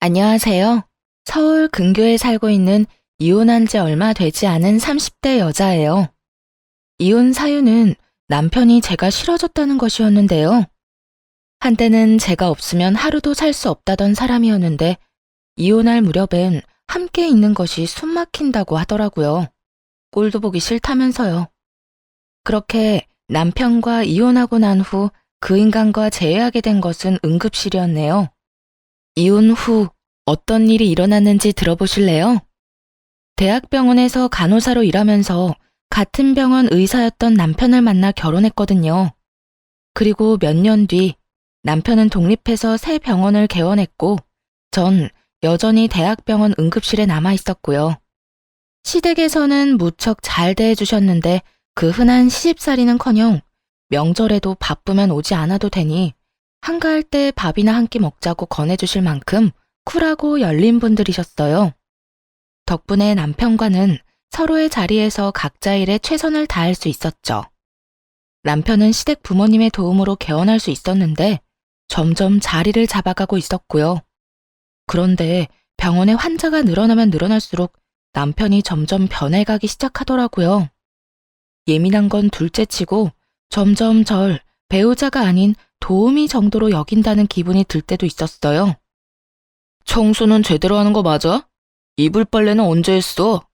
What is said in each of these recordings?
안녕하세요. 서울 근교에 살고 있는 이혼한 지 얼마 되지 않은 30대 여자예요. 이혼 사유는 남편이 제가 싫어졌다는 것이었는데요. 한때는 제가 없으면 하루도 살 수 없다던 사람이었는데 이혼할 무렵엔 함께 있는 것이 숨 막힌다고 하더라고요. 꼴도 보기 싫다면서요. 그렇게 남편과 이혼하고 난 후 그 인간과 재회하게 된 것은 응급실이었네요. 이혼 후 어떤 일이 일어났는지 들어보실래요? 대학병원에서 간호사로 일하면서 같은 병원 의사였던 남편을 만나 결혼했거든요. 그리고 몇 년 뒤 남편은 독립해서 새 병원을 개원했고 전 여전히 대학병원 응급실에 남아 있었고요. 시댁에서는 무척 잘 대해주셨는데 그 흔한 시집살이는커녕 명절에도 바쁘면 오지 않아도 되니 한가할 때 밥이나 한 끼 먹자고 권해주실 만큼 쿨하고 열린 분들이셨어요. 덕분에 남편과는 서로의 자리에서 각자 일에 최선을 다할 수 있었죠. 남편은 시댁 부모님의 도움으로 개원할 수 있었는데 점점 자리를 잡아가고 있었고요. 그런데 병원에 환자가 늘어나면 늘어날수록 남편이 점점 변해가기 시작하더라고요. 예민한 건 둘째치고 점점 절 배우자가 아닌 도우미 정도로 여긴다는 기분이 들 때도 있었어요. 청소는 제대로 하는 거 맞아? 이불 빨래는 언제 했어?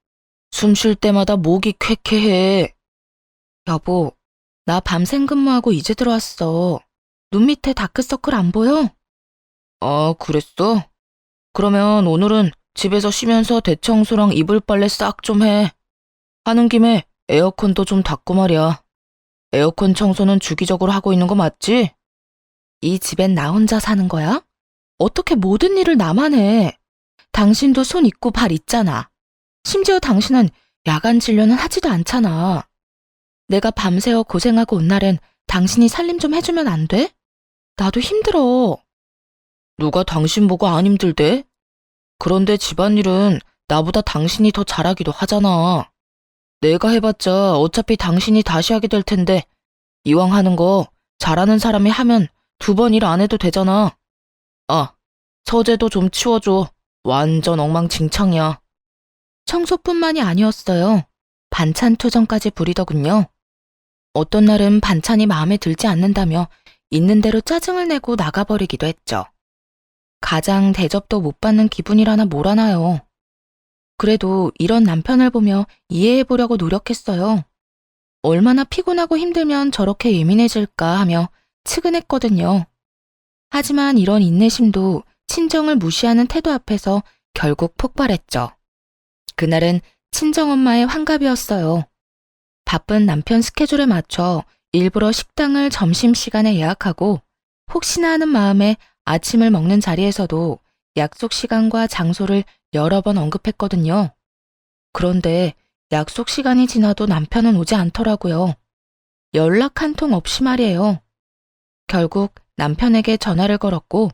숨 쉴 때마다 목이 쾌쾌해. 여보, 나 밤샘 근무하고 이제 들어왔어. 눈 밑에 다크서클 안 보여? 아, 그랬어? 그러면 오늘은 집에서 쉬면서 대청소랑 이불 빨래 싹 좀 해. 하는 김에 에어컨도 좀 닦고 말이야. 에어컨 청소는 주기적으로 하고 있는 거 맞지? 이 집엔 나 혼자 사는 거야? 어떻게 모든 일을 나만 해? 당신도 손 있고 발 있잖아. 심지어 당신은 야간 진료는 하지도 않잖아. 내가 밤새워 고생하고 온 날엔 당신이 살림 좀 해주면 안 돼? 나도 힘들어. 누가 당신 보고 안 힘들대? 그런데 집안일은 나보다 당신이 더 잘하기도 하잖아. 내가 해봤자 어차피 당신이 다시 하게 될 텐데 이왕 하는 거 잘하는 사람이 하면 2번 일 안 해도 되잖아. 아, 서재도 좀 치워줘. 완전 엉망진창이야. 청소뿐만이 아니었어요. 반찬 투정까지 부리더군요. 어떤 날은 반찬이 마음에 들지 않는다며 있는 대로 짜증을 내고 나가버리기도 했죠. 가장 대접도 못 받는 기분이라나 뭐라나요. 그래도 이런 남편을 보며 이해해보려고 노력했어요. 얼마나 피곤하고 힘들면 저렇게 예민해질까 하며 측은했거든요. 하지만 이런 인내심도 친정을 무시하는 태도 앞에서 결국 폭발했죠. 그날은 친정엄마의 환갑이었어요. 바쁜 남편 스케줄에 맞춰 일부러 식당을 점심시간에 예약하고 혹시나 하는 마음에 아침을 먹는 자리에서도 약속 시간과 장소를 여러 번 언급했거든요. 그런데 약속 시간이 지나도 남편은 오지 않더라고요. 연락 한 통 없이 말이에요. 결국 남편에게 전화를 걸었고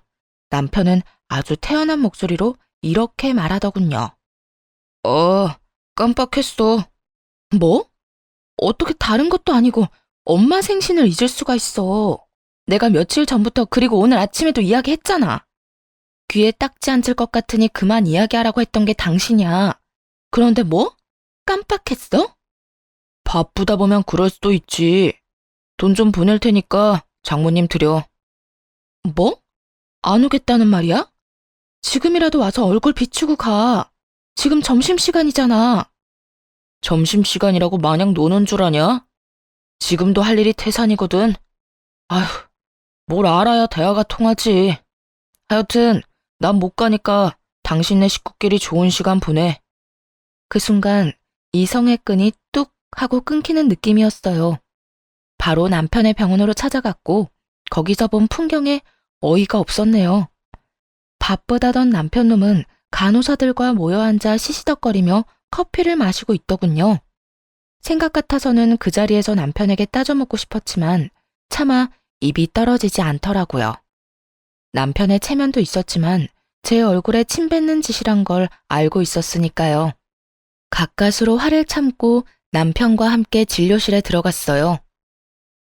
남편은 아주 태연한 목소리로 이렇게 말하더군요. 깜빡했어. 뭐? 어떻게 다른 것도 아니고 엄마 생신을 잊을 수가 있어. 내가 며칠 전부터 그리고 오늘 아침에도 이야기했잖아. 귀에 딱지 앉을 것 같으니 그만 이야기하라고 했던 게 당신이야. 그런데 뭐? 깜빡했어? 바쁘다 보면 그럴 수도 있지. 돈 좀 보낼 테니까 장모님 드려. 뭐? 안 오겠다는 말이야? 지금이라도 와서 얼굴 비추고 가. 지금 점심시간이잖아. 점심시간이라고 마냥 노는 줄 아냐? 지금도 할 일이 태산이거든. 아휴, 뭘 알아야 대화가 통하지. 하여튼 난 못 가니까 당신네 식구끼리 좋은 시간 보내. 그 순간 이성의 끈이 뚝 하고 끊기는 느낌이었어요. 바로 남편의 병원으로 찾아갔고 거기서 본 풍경에 어이가 없었네요. 바쁘다던 남편놈은 간호사들과 모여 앉아 시시덕거리며 커피를 마시고 있더군요. 생각 같아서는 그 자리에서 남편에게 따져먹고 싶었지만 차마 입이 떨어지지 않더라고요. 남편의 체면도 있었지만 제 얼굴에 침 뱉는 짓이란 걸 알고 있었으니까요. 가까스로 화를 참고 남편과 함께 진료실에 들어갔어요.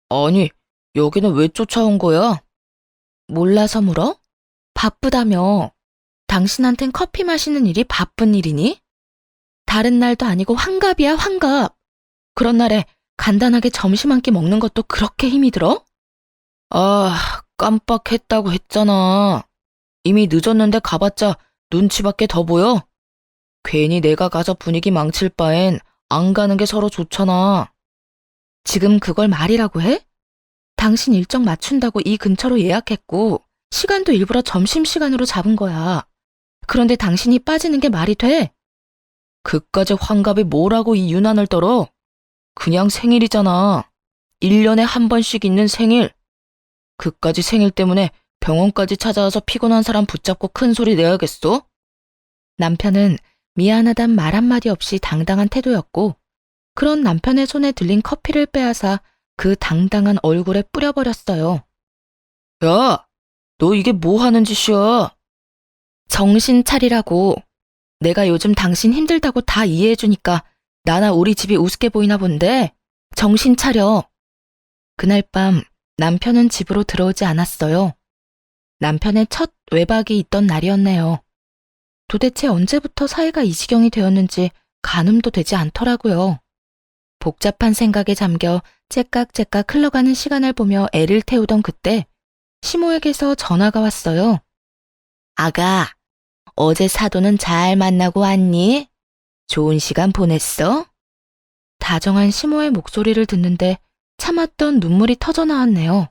아니, 여기는 왜 쫓아온 거야? 몰라서 물어? 바쁘다며. 당신한텐 커피 마시는 일이 바쁜 일이니? 다른 날도 아니고 환갑이야, 환갑. 그런 날에 간단하게 점심 한 끼 먹는 것도 그렇게 힘이 들어? 아, 깜빡했다고 했잖아. 이미 늦었는데 가봤자 눈치밖에 더 보여? 괜히 내가 가서 분위기 망칠 바엔 안 가는 게 서로 좋잖아. 지금 그걸 말이라고 해? 당신 일정 맞춘다고 이 근처로 예약했고 시간도 일부러 점심시간으로 잡은 거야. 그런데 당신이 빠지는 게 말이 돼? 그까지 환갑이 뭐라고 이 유난을 떨어? 그냥 생일이잖아. 1년에 한 번씩 있는 생일. 그까지 생일 때문에 병원까지 찾아와서 피곤한 사람 붙잡고 큰 소리 내야겠어? 남편은 미안하단 말 한마디 없이 당당한 태도였고, 그런 남편의 손에 들린 커피를 빼앗아 그 당당한 얼굴에 뿌려버렸어요. 야, 너 이게 뭐 하는 짓이야? 정신 차리라고. 내가 요즘 당신 힘들다고 다 이해해주니까 나나 우리 집이 우습게 보이나 본데 정신 차려. 그날 밤 남편은 집으로 들어오지 않았어요. 남편의 첫 외박이 있던 날이었네요. 도대체 언제부터 사이가 이 지경이 되었는지 가늠도 되지 않더라고요. 복잡한 생각에 잠겨 째깍째깍 흘러가는 시간을 보며 애를 태우던 그때 시모에게서 전화가 왔어요. 아가, 어제 사돈은 잘 만나고 왔니? 좋은 시간 보냈어? 다정한 시모의 목소리를 듣는데 참았던 눈물이 터져 나왔네요.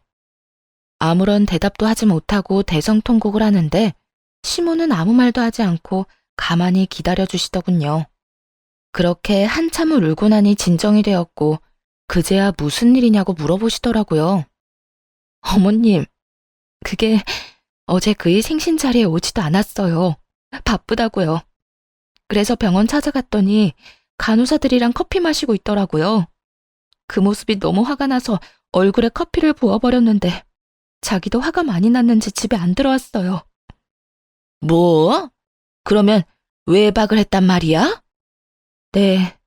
아무런 대답도 하지 못하고 대성통곡을 하는데 시모는 아무 말도 하지 않고 가만히 기다려주시더군요. 그렇게 한참을 울고 나니 진정이 되었고 그제야 무슨 일이냐고 물어보시더라고요. 어머님, 그게 어제 그의 생신 자리에 오지도 않았어요. 바쁘다고요. 그래서 병원 찾아갔더니 간호사들이랑 커피 마시고 있더라고요. 그 모습이 너무 화가 나서 얼굴에 커피를 부어버렸는데 자기도 화가 많이 났는지 집에 안 들어왔어요. 뭐? 그러면 외박을 했단 말이야? 네.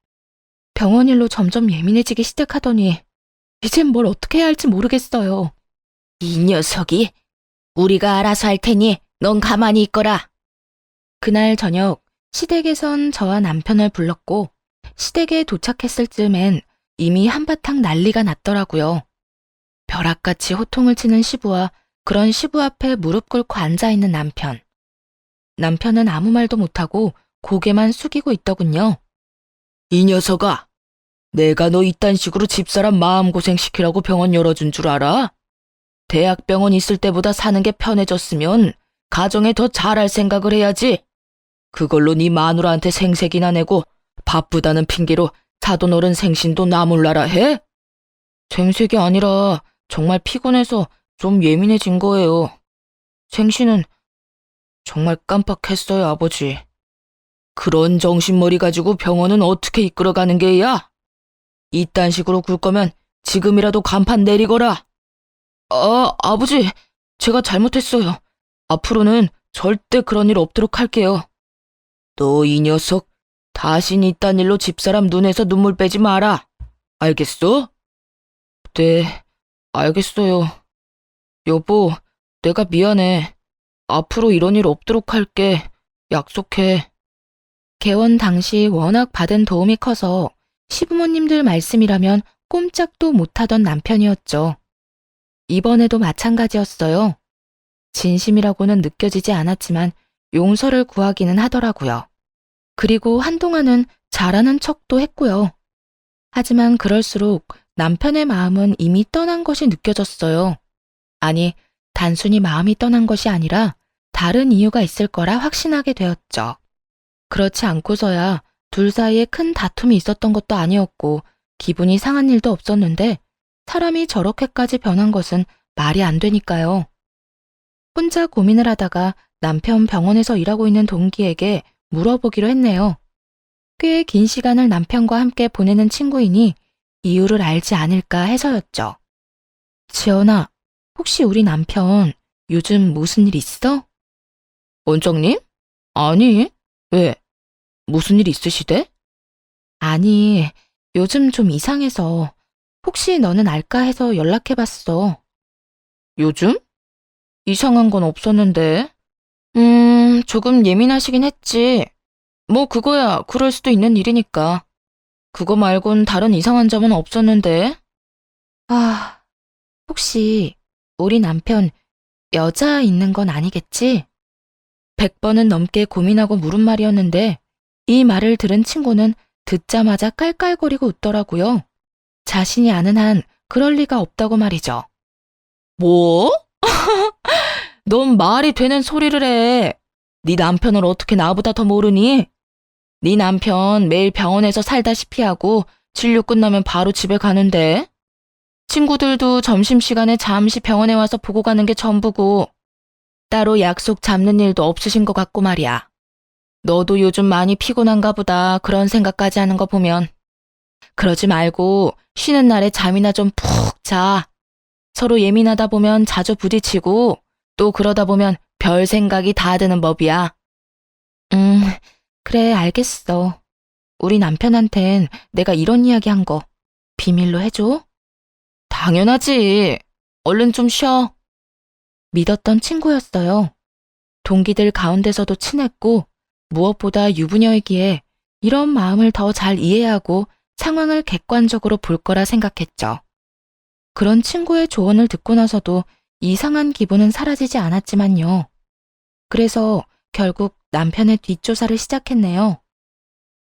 병원 일로 점점 예민해지기 시작하더니 이젠 뭘 어떻게 해야 할지 모르겠어요. 이 녀석이 우리가 알아서 할 테니 넌 가만히 있거라. 그날 저녁 시댁에선 저와 남편을 불렀고 시댁에 도착했을 즈음엔 이미 한바탕 난리가 났더라고요. 벼락같이 호통을 치는 시부와 그런 시부 앞에 무릎 꿇고 앉아있는 남편. 남편은 아무 말도 못하고 고개만 숙이고 있더군요. 이 녀석아, 내가 너 이딴 식으로 집사람 마음고생 시키라고 병원 열어준 줄 알아? 대학병원 있을 때보다 사는 게 편해졌으면 가정에 더 잘할 생각을 해야지. 그걸로 네 마누라한테 생색이나 내고 바쁘다는 핑계로 사돈 어른 생신도 나몰라라 해? 생색이 아니라 정말 피곤해서 좀 예민해진 거예요. 생신은 정말 깜빡했어요, 아버지. 그런 정신머리 가지고 병원은 어떻게 이끌어가는 게야? 이딴 식으로 굴 거면 지금이라도 간판 내리거라. 아버지, 제가 잘못했어요. 앞으로는 절대 그런 일 없도록 할게요. 너 이 녀석, 다신 이딴 일로 집사람 눈에서 눈물 빼지 마라. 알겠어? 네, 알겠어요. 여보, 내가 미안해. 앞으로 이런 일 없도록 할게. 약속해. 개원 당시 워낙 받은 도움이 커서 시부모님들 말씀이라면 꼼짝도 못하던 남편이었죠. 이번에도 마찬가지였어요. 진심이라고는 느껴지지 않았지만 용서를 구하기는 하더라고요. 그리고 한동안은 잘하는 척도 했고요. 하지만 그럴수록 남편의 마음은 이미 떠난 것이 느껴졌어요. 아니, 단순히 마음이 떠난 것이 아니라 다른 이유가 있을 거라 확신하게 되었죠. 그렇지 않고서야 둘 사이에 큰 다툼이 있었던 것도 아니었고 기분이 상한 일도 없었는데 사람이 저렇게까지 변한 것은 말이 안 되니까요. 혼자 고민을 하다가 남편 병원에서 일하고 있는 동기에게 물어보기로 했네요. 꽤 긴 시간을 남편과 함께 보내는 친구이니 이유를 알지 않을까 해서였죠. 지연아, 혹시 우리 남편 요즘 무슨 일 있어? 원장님? 아니, 왜? 무슨 일 있으시대? 아니, 요즘 좀 이상해서 혹시 너는 알까 해서 연락해봤어. 요즘? 이상한 건 없었는데. 조금 예민하시긴 했지. 뭐 그거야 그럴 수도 있는 일이니까. 그거 말곤 다른 이상한 점은 없었는데. 아, 혹시 우리 남편 여자 있는 건 아니겠지? 100번은 넘게 고민하고 물은 말이었는데 이 말을 들은 친구는 듣자마자 깔깔거리고 웃더라고요. 자신이 아는 한 그럴 리가 없다고 말이죠. 뭐? 넌 말이 되는 소리를 해. 네 남편을 어떻게 나보다 더 모르니? 네 남편 매일 병원에서 살다시피 하고 진료 끝나면 바로 집에 가는데. 친구들도 점심시간에 잠시 병원에 와서 보고 가는 게 전부고 따로 약속 잡는 일도 없으신 것 같고 말이야. 너도 요즘 많이 피곤한가 보다 그런 생각까지 하는 거 보면. 그러지 말고 쉬는 날에 잠이나 좀 푹 자. 서로 예민하다 보면 자주 부딪히고 또 그러다 보면 별 생각이 다 드는 법이야. 그래 알겠어. 우리 남편한텐 내가 이런 이야기 한 거 비밀로 해줘? 당연하지. 얼른 좀 쉬어. 믿었던 친구였어요. 동기들 가운데서도 친했고 무엇보다 유부녀이기에 이런 마음을 더 잘 이해하고 상황을 객관적으로 볼 거라 생각했죠. 그런 친구의 조언을 듣고 나서도 이상한 기분은 사라지지 않았지만요. 그래서 결국 남편의 뒷조사를 시작했네요.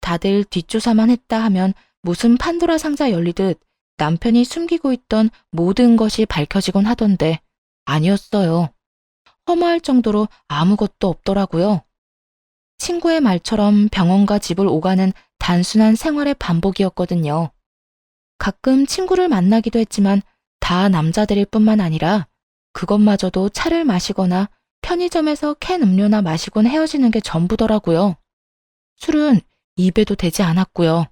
다들 뒷조사만 했다 하면 무슨 판도라 상자 열리듯 남편이 숨기고 있던 모든 것이 밝혀지곤 하던데 아니었어요. 허무할 정도로 아무것도 없더라고요. 친구의 말처럼 병원과 집을 오가는 단순한 생활의 반복이었거든요. 가끔 친구를 만나기도 했지만 다 남자들일 뿐만 아니라 그것마저도 차를 마시거나 편의점에서 캔 음료나 마시곤 헤어지는 게 전부더라고요. 술은 입에도 대지 않았고요.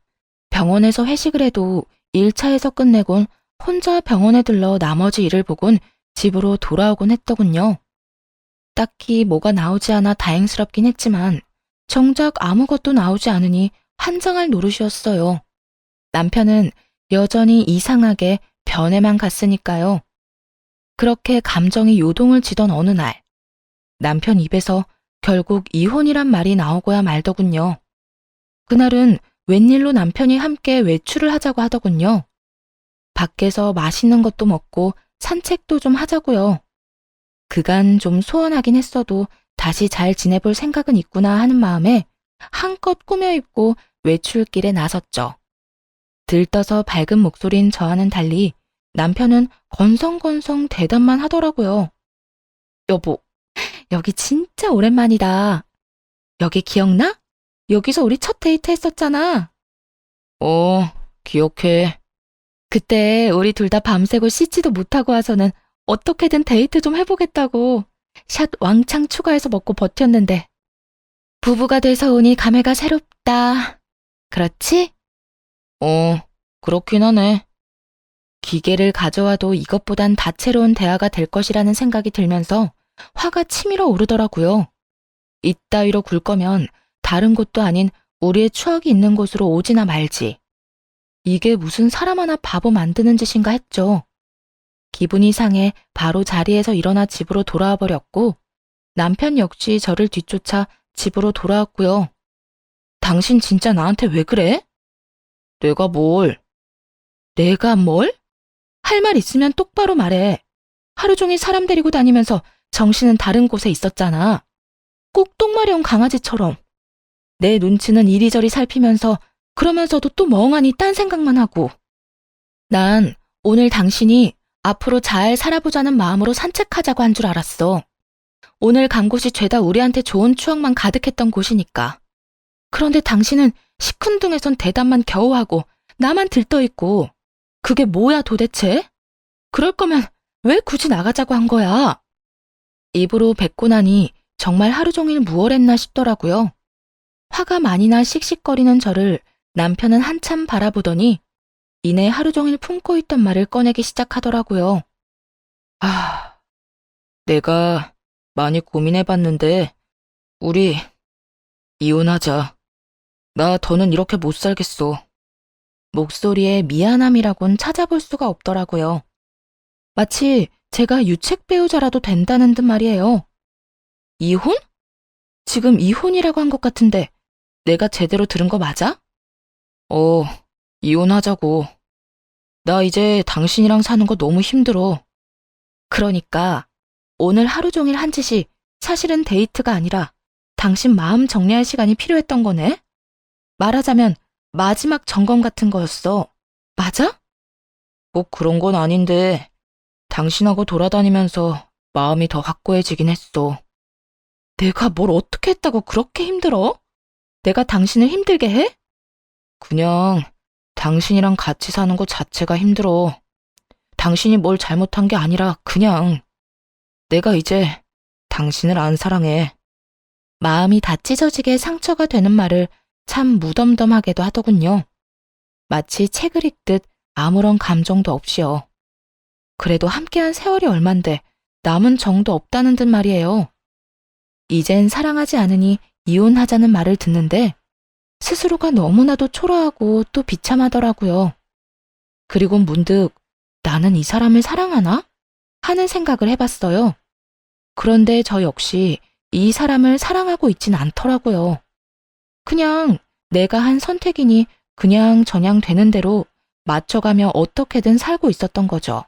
병원에서 회식을 해도 1차에서 끝내곤 혼자 병원에 들러 나머지 일을 보곤 집으로 돌아오곤 했더군요. 딱히 뭐가 나오지 않아 다행스럽긴 했지만 정작 아무것도 나오지 않으니 환장할 노릇이었어요. 남편은 여전히 이상하게 변해만 갔으니까요. 그렇게 감정이 요동을 지던 어느 날, 남편 입에서 결국 이혼이란 말이 나오고야 말더군요. 그날은 웬일로 남편이 함께 외출을 하자고 하더군요. 밖에서 맛있는 것도 먹고 산책도 좀 하자고요. 그간 좀 소원하긴 했어도 다시 잘 지내볼 생각은 있구나 하는 마음에 한껏 꾸며입고 외출길에 나섰죠. 들떠서 밝은 목소리인 저와는 달리 남편은 건성건성 대답만 하더라고요. 여보, 여기 진짜 오랜만이다. 여기 기억나? 여기서 우리 첫 데이트 했었잖아. 기억해. 그때 우리 둘 다 밤새고 씻지도 못하고 와서는 어떻게든 데이트 좀 해보겠다고 샷 왕창 추가해서 먹고 버텼는데 부부가 돼서 오니 감회가 새롭다. 그렇지? 그렇긴 하네. 기계를 가져와도 이것보단 다채로운 대화가 될 것이라는 생각이 들면서 화가 치밀어 오르더라고요. 이따위로 굴 거면 다른 곳도 아닌 우리의 추억이 있는 곳으로 오지나 말지. 이게 무슨 사람 하나 바보 만드는 짓인가 했죠. 기분이 상해 바로 자리에서 일어나 집으로 돌아와 버렸고 남편 역시 저를 뒤쫓아 집으로 돌아왔고요. 당신 진짜 나한테 왜 그래? 내가 뭘? 내가 뭘? 할 말 있으면 똑바로 말해. 하루 종일 사람 데리고 다니면서 정신은 다른 곳에 있었잖아. 꼭 똥마려운 강아지처럼. 내 눈치는 이리저리 살피면서 그러면서도 또 멍하니 딴 생각만 하고. 난 오늘 당신이 앞으로 잘 살아보자는 마음으로 산책하자고 한 줄 알았어. 오늘 간 곳이 죄다 우리한테 좋은 추억만 가득했던 곳이니까. 그런데 당신은 시큰둥해선 대답만 겨우 하고 나만 들떠있고 그게 뭐야 도대체? 그럴 거면 왜 굳이 나가자고 한 거야? 입으로 뱉고 나니 정말 하루 종일 무얼했나 싶더라고요. 화가 많이 나 씩씩거리는 저를 남편은 한참 바라보더니 이내 하루 종일 품고 있던 말을 꺼내기 시작하더라고요. 내가 많이 고민해봤는데 우리 이혼하자. 나 더는 이렇게 못 살겠어. 목소리에 미안함이라곤 찾아볼 수가 없더라고요. 마치 제가 유책 배우자라도 된다는 듯 말이에요. 이혼? 지금 이혼이라고 한 것 같은데 내가 제대로 들은 거 맞아? 이혼하자고. 나 이제 당신이랑 사는 거 너무 힘들어. 그러니까 오늘 하루 종일 한 짓이 사실은 데이트가 아니라 당신 마음 정리할 시간이 필요했던 거네? 말하자면 마지막 점검 같은 거였어. 맞아? 꼭 그런 건 아닌데 당신하고 돌아다니면서 마음이 더 확고해지긴 했어. 내가 뭘 어떻게 했다고 그렇게 힘들어? 내가 당신을 힘들게 해? 그냥 당신이랑 같이 사는 것 자체가 힘들어. 당신이 뭘 잘못한 게 아니라 그냥 내가 이제 당신을 안 사랑해. 마음이 다 찢어지게 상처가 되는 말을 참 무덤덤하게도 하더군요. 마치 책을 읽듯 아무런 감정도 없이요. 그래도 함께한 세월이 얼만데 남은 정도 없다는 듯 말이에요. 이젠 사랑하지 않으니 이혼하자는 말을 듣는데 스스로가 너무나도 초라하고 또 비참하더라고요. 그리고 문득 나는 이 사람을 사랑하나? 하는 생각을 해봤어요. 그런데 저 역시 이 사람을 사랑하고 있진 않더라고요. 그냥 내가 한 선택이니 그냥 저냥 되는 대로 맞춰가며 어떻게든 살고 있었던 거죠.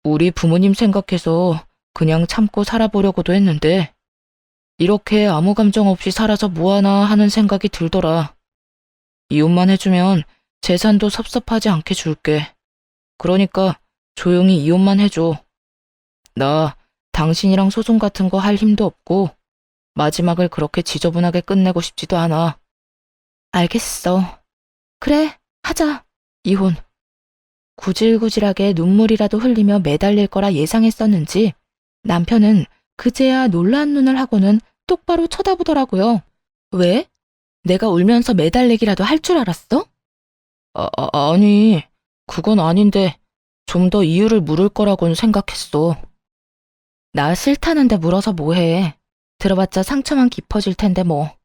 우리 부모님 생각해서 그냥 참고 살아보려고도 했는데 이렇게 아무 감정 없이 살아서 뭐하나 하는 생각이 들더라. 이혼만 해주면 재산도 섭섭하지 않게 줄게. 그러니까 조용히 이혼만 해줘. 나 당신이랑 소송 같은 거 할 힘도 없고 마지막을 그렇게 지저분하게 끝내고 싶지도 않아. 알겠어. 그래, 하자. 이혼. 구질구질하게 눈물이라도 흘리며 매달릴 거라 예상했었는지 남편은 그제야 놀란 눈을 하고는 똑바로 쳐다보더라고요. 왜? 내가 울면서 매달리기라도 할 줄 알았어? 아니, 그건 아닌데 좀 더 이유를 물을 거라고는 생각했어. 나 싫다는데 물어서 뭐해. 들어봤자 상처만 깊어질 텐데 뭐.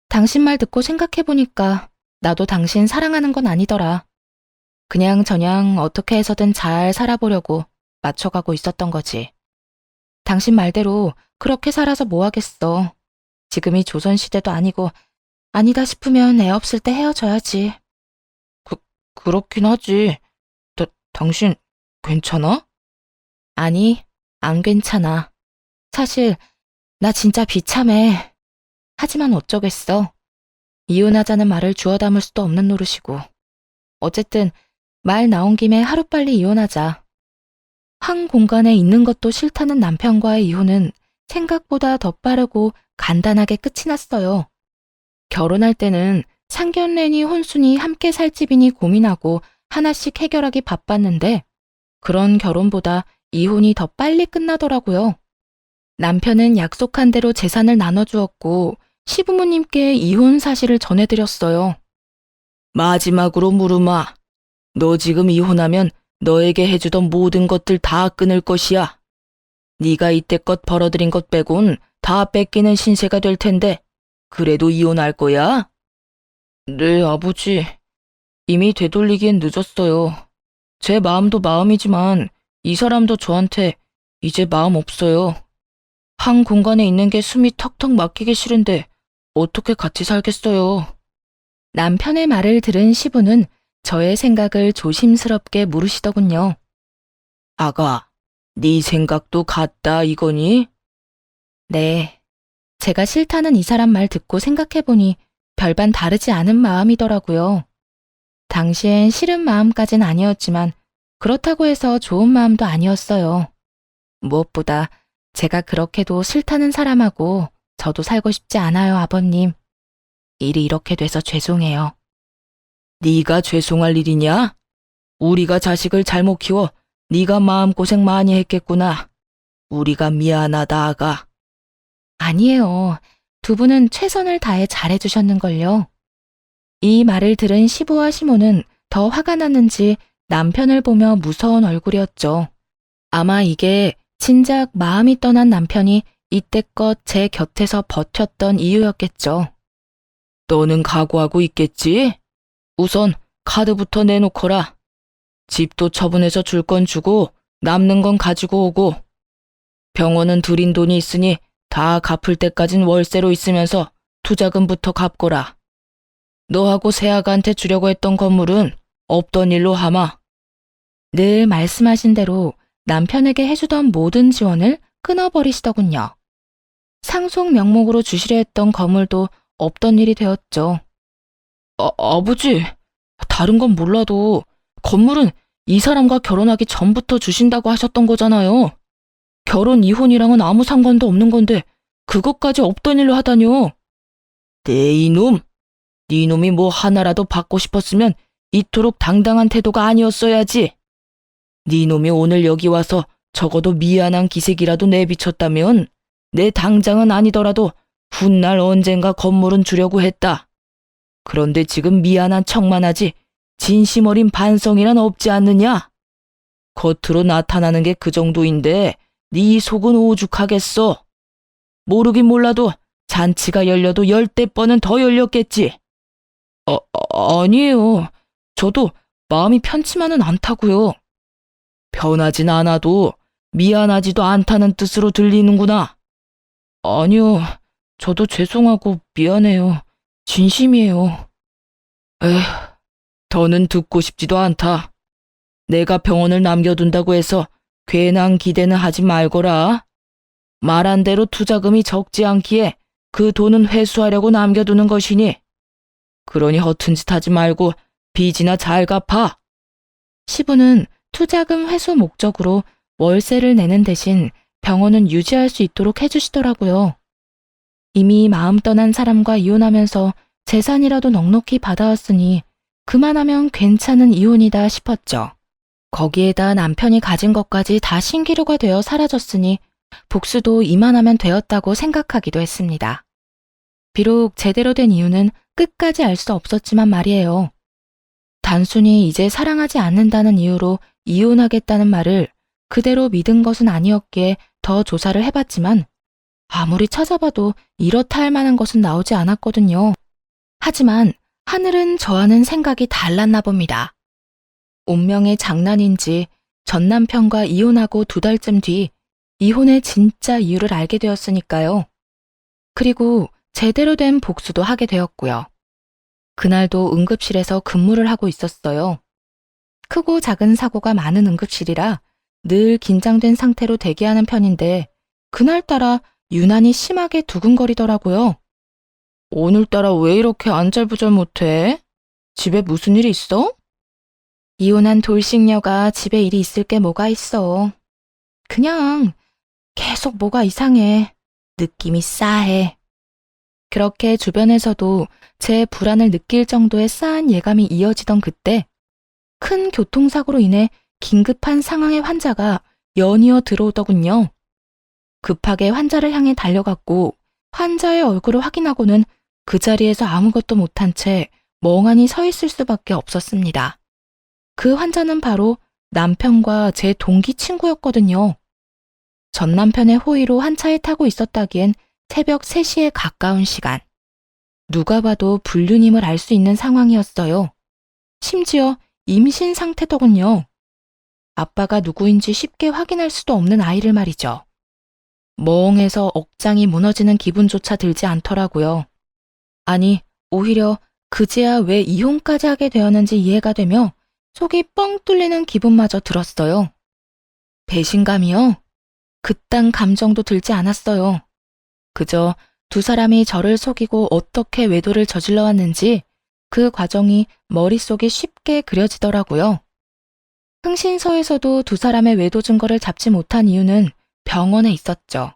당신 말 듣고 생각해보니까 나도 당신 사랑하는 건 아니더라. 그냥 저냥 어떻게 해서든 잘 살아보려고 맞춰가고 있었던 거지. 당신 말대로 그렇게 살아서 뭐 하겠어. 지금이 조선시대도 아니고 아니다 싶으면 애 없을 때 헤어져야지. 그렇긴 하지. 당신 괜찮아? 아니, 안 괜찮아. 사실 나 진짜 비참해. 하지만 어쩌겠어. 이혼하자는 말을 주워 담을 수도 없는 노릇이고. 어쨌든 말 나온 김에 하루빨리 이혼하자. 한 공간에 있는 것도 싫다는 남편과의 이혼은 생각보다 더 빠르고 간단하게 끝이 났어요. 결혼할 때는 상견례니 혼수니 함께 살 집이니 고민하고 하나씩 해결하기 바빴는데 그런 결혼보다 이혼이 더 빨리 끝나더라고요. 남편은 약속한 대로 재산을 나눠주었고 시부모님께 이혼 사실을 전해드렸어요. 마지막으로 물으마. 너 지금 이혼하면 너에게 해주던 모든 것들 다 끊을 것이야. 네가 이때껏 벌어들인 것 빼곤 다 뺏기는 신세가 될 텐데 그래도 이혼할 거야? 네, 아버지. 이미 되돌리기엔 늦었어요. 제 마음도 마음이지만 이 사람도 저한테 이제 마음 없어요. 한 공간에 있는 게 숨이 턱턱 막히기 싫은데 어떻게 같이 살겠어요. 남편의 말을 들은 시부는 저의 생각을 조심스럽게 물으시더군요. 아가, 네 생각도 같다 이거니? 네. 제가 싫다는 이 사람 말 듣고 생각해보니 별반 다르지 않은 마음이더라고요. 당시엔 싫은 마음까진 아니었지만 그렇다고 해서 좋은 마음도 아니었어요. 무엇보다 제가 그렇게도 싫다는 사람하고 저도 살고 싶지 않아요, 아버님. 일이 이렇게 돼서 죄송해요. 네가 죄송할 일이냐? 우리가 자식을 잘못 키워 네가 마음고생 많이 했겠구나. 우리가 미안하다, 아가. 아니에요. 두 분은 최선을 다해 잘해주셨는걸요. 이 말을 들은 시부와 시모는 더 화가 났는지 남편을 보며 무서운 얼굴이었죠. 아마 이게 진작 마음이 떠난 남편이 이때껏 제 곁에서 버텼던 이유였겠죠. 너는 각오하고 있겠지? 우선 카드부터 내놓거라. 집도 처분해서 줄 건 주고 남는 건 가지고 오고 병원은 들인 돈이 있으니 다 갚을 때까진 월세로 있으면서 투자금부터 갚거라. 너하고 세아가한테 주려고 했던 건물은 없던 일로 하마. 늘 말씀하신 대로 남편에게 해주던 모든 지원을 끊어버리시더군요. 상속 명목으로 주시려 했던 건물도 없던 일이 되었죠. 아버지, 다른 건 몰라도 건물은 이 사람과 결혼하기 전부터 주신다고 하셨던 거잖아요. 결혼 이혼이랑은 아무 상관도 없는 건데 그것까지 없던 일로 하다뇨. 네 이놈, 네 놈이 뭐 하나라도 받고 싶었으면 이토록 당당한 태도가 아니었어야지. 네 놈이 오늘 여기 와서 적어도 미안한 기색이라도 내비쳤다면 내 당장은 아니더라도 훗날 언젠가 건물은 주려고 했다. 그런데 지금 미안한 척만 하지 진심 어린 반성이란 없지 않느냐? 겉으로 나타나는 게 그 정도인데 네 속은 오죽하겠어. 모르긴 몰라도 잔치가 열려도 10대 번은 더 열렸겠지. 아니에요. 저도 마음이 편치만은 않다고요. 편하진 않아도 미안하지도 않다는 뜻으로 들리는구나. 아니요. 저도 죄송하고 미안해요. 진심이에요. 에휴, 더는 듣고 싶지도 않다. 내가 병원을 남겨둔다고 해서 괜한 기대는 하지 말거라. 말한 대로 투자금이 적지 않기에 그 돈은 회수하려고 남겨두는 것이니. 그러니 허튼 짓 하지 말고 빚이나 잘 갚아. 시부는 투자금 회수 목적으로 월세를 내는 대신 병원은 유지할 수 있도록 해주시더라고요. 이미 마음 떠난 사람과 이혼하면서 재산이라도 넉넉히 받아왔으니 그만하면 괜찮은 이혼이다 싶었죠. 거기에다 남편이 가진 것까지 다 신기루가 되어 사라졌으니 복수도 이만하면 되었다고 생각하기도 했습니다. 비록 제대로 된 이유는 끝까지 알 수 없었지만 말이에요. 단순히 이제 사랑하지 않는다는 이유로 이혼하겠다는 말을 그대로 믿은 것은 아니었기에 더 조사를 해봤지만 아무리 찾아봐도 이렇다 할 만한 것은 나오지 않았거든요. 하지만 하늘은 저와는 생각이 달랐나 봅니다. 운명의 장난인지 전 남편과 이혼하고 2달쯤 뒤 이혼의 진짜 이유를 알게 되었으니까요. 그리고 제대로 된 복수도 하게 되었고요. 그날도 응급실에서 근무를 하고 있었어요. 크고 작은 사고가 많은 응급실이라 늘 긴장된 상태로 대기하는 편인데 그날따라 유난히 심하게 두근거리더라고요. 오늘따라 왜 이렇게 안절부절 못해? 집에 무슨 일 있어? 이혼한 돌싱녀가 집에 일이 있을 게 뭐가 있어. 그냥 계속 뭐가 이상해. 느낌이 싸해. 그렇게 주변에서도 제 불안을 느낄 정도의 싸한 예감이 이어지던 그때 큰 교통사고로 인해 긴급한 상황의 환자가 연이어 들어오더군요. 급하게 환자를 향해 달려갔고 환자의 얼굴을 확인하고는 그 자리에서 아무것도 못한 채 멍하니 서 있을 수밖에 없었습니다. 그 환자는 바로 남편과 제 동기 친구였거든요. 전 남편의 호의로 한 차에 타고 있었다기엔 새벽 3시에 가까운 시간. 누가 봐도 불륜임을 알 수 있는 상황이었어요. 심지어 임신 상태더군요. 아빠가 누구인지 쉽게 확인할 수도 없는 아이를 말이죠. 멍해서 억장이 무너지는 기분조차 들지 않더라고요. 아니, 오히려 그제야 왜 이혼까지 하게 되었는지 이해가 되며 속이 뻥 뚫리는 기분마저 들었어요. 배신감이요? 그딴 감정도 들지 않았어요. 그저 2사람이 저를 속이고 어떻게 외도를 저질러 왔는지 그 과정이 머릿속에 쉽게 그려지더라고요. 흥신소에서도 2사람의 외도 증거를 잡지 못한 이유는 병원에 있었죠.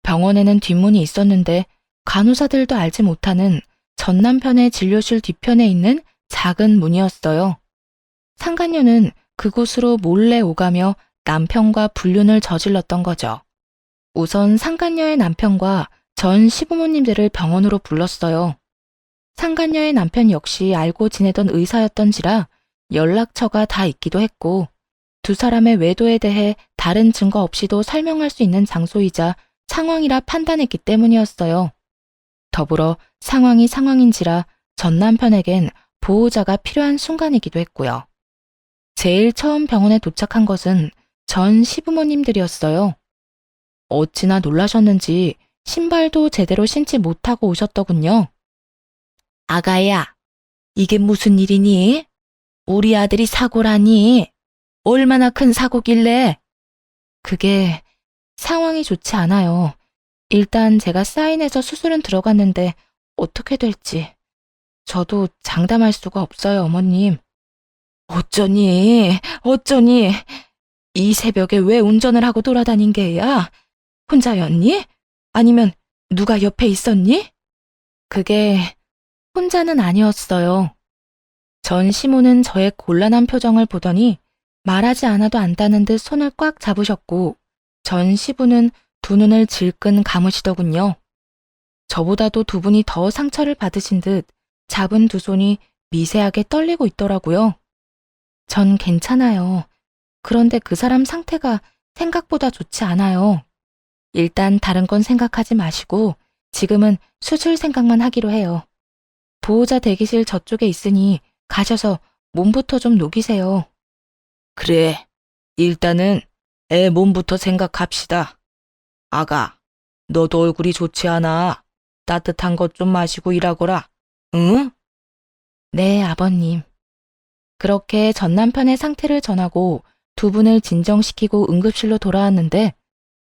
병원에는 뒷문이 있었는데 간호사들도 알지 못하는 전 남편의 진료실 뒤편에 있는 작은 문이었어요. 상간녀는 그곳으로 몰래 오가며 남편과 불륜을 저질렀던 거죠. 우선 상간녀의 남편과 전 시부모님들을 병원으로 불렀어요. 상간녀의 남편 역시 알고 지내던 의사였던지라 연락처가 다 있기도 했고 2사람의 외도에 대해 다른 증거 없이도 설명할 수 있는 장소이자 상황이라 판단했기 때문이었어요. 더불어 상황이 상황인지라 전 남편에겐 보호자가 필요한 순간이기도 했고요. 제일 처음 병원에 도착한 것은 전 시부모님들이었어요. 어찌나 놀라셨는지 신발도 제대로 신지 못하고 오셨더군요. 아가야, 이게 무슨 일이니? 우리 아들이 사고라니? 얼마나 큰 사고길래? 그게 상황이 좋지 않아요. 일단 제가 사인해서 수술은 들어갔는데 어떻게 될지. 저도 장담할 수가 없어요, 어머님. 어쩌니? 이 새벽에 왜 운전을 하고 돌아다닌 게야? 혼자였니? 아니면 누가 옆에 있었니? 그게 혼자는 아니었어요. 전 시모는 저의 곤란한 표정을 보더니 말하지 않아도 안다는 듯 손을 꽉 잡으셨고 전 시부는 두 눈을 질끈 감으시더군요. 저보다도 두 분이 더 상처를 받으신 듯 잡은 두 손이 미세하게 떨리고 있더라고요. 전 괜찮아요. 그런데 그 사람 상태가 생각보다 좋지 않아요. 일단 다른 건 생각하지 마시고 지금은 수술 생각만 하기로 해요. 보호자 대기실 저쪽에 있으니 가셔서 몸부터 좀 녹이세요. 그래, 일단은 애 몸부터 생각합시다. 아가, 너도 얼굴이 좋지 않아. 따뜻한 것 좀 마시고 일하거라. 응? 네, 아버님. 그렇게 전 남편의 상태를 전하고 두 분을 진정시키고 응급실로 돌아왔는데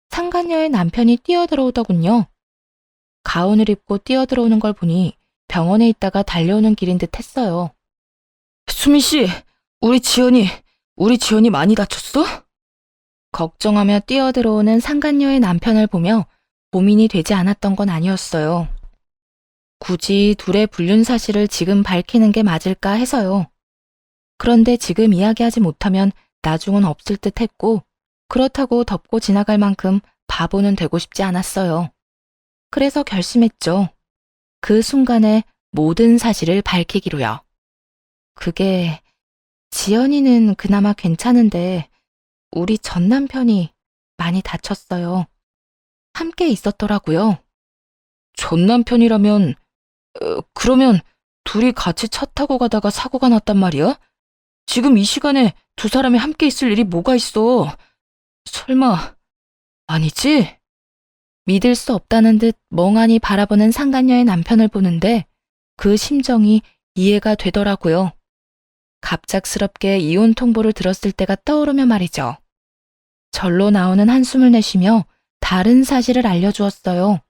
상간녀의 남편이 뛰어들어오더군요. 가운을 입고 뛰어들어오는 걸 보니 병원에 있다가 달려오는 길인 듯 했어요. 수민 씨, 우리 지연이 많이 다쳤어? 걱정하며 뛰어들어오는 상간녀의 남편을 보며 고민이 되지 않았던 건 아니었어요. 굳이 둘의 불륜 사실을 지금 밝히는 게 맞을까 해서요. 그런데 지금 이야기하지 못하면 나중은 없을 듯 했고 그렇다고 덮고 지나갈 만큼 바보는 되고 싶지 않았어요. 그래서 결심했죠. 그 순간에 모든 사실을 밝히기로요. 그게 지연이는 그나마 괜찮은데 우리 전 남편이 많이 다쳤어요. 함께 있었더라고요. 전 남편이라면 그러면 둘이 같이 차 타고 가다가 사고가 났단 말이야? 지금 이 시간에 두 사람이 함께 있을 일이 뭐가 있어? 설마 아니지? 믿을 수 없다는 듯 멍하니 바라보는 상간녀의 남편을 보는데 그 심정이 이해가 되더라고요. 갑작스럽게 이혼 통보를 들었을 때가 떠오르며 말이죠. 절로 나오는 한숨을 내쉬며 다른 사실을 알려주었어요.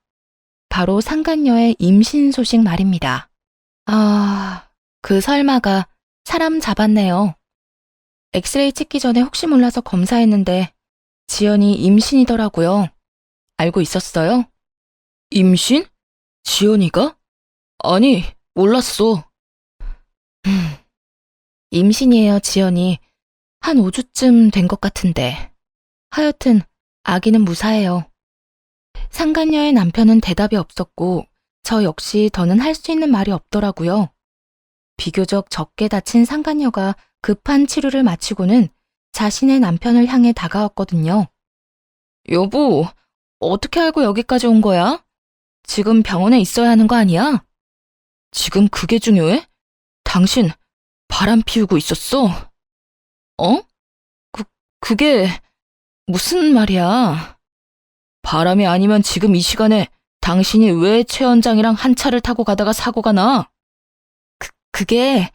바로 상간녀의 임신 소식 말입니다. 그 설마가 사람 잡았네요. 엑스레이 찍기 전에 혹시 몰라서 검사했는데 지연이 임신이더라고요. 알고 있었어요? 임신? 지연이가? 아니, 몰랐어. 임신이에요, 지연이. 한 5주쯤 된 것 같은데. 하여튼 아기는 무사해요. 상간녀의 남편은 대답이 없었고 저 역시 더는 할 수 있는 말이 없더라고요. 비교적 적게 다친 상간녀가 급한 치료를 마치고는 자신의 남편을 향해 다가왔거든요. 여보, 어떻게 알고 여기까지 온 거야? 지금 병원에 있어야 하는 거 아니야? 지금 그게 중요해? 당신 바람 피우고 있었어? 어? 그게 무슨 말이야? 바람이 아니면 지금 이 시간에 당신이 왜 최 원장이랑 한 차를 타고 가다가 사고가 나? 그게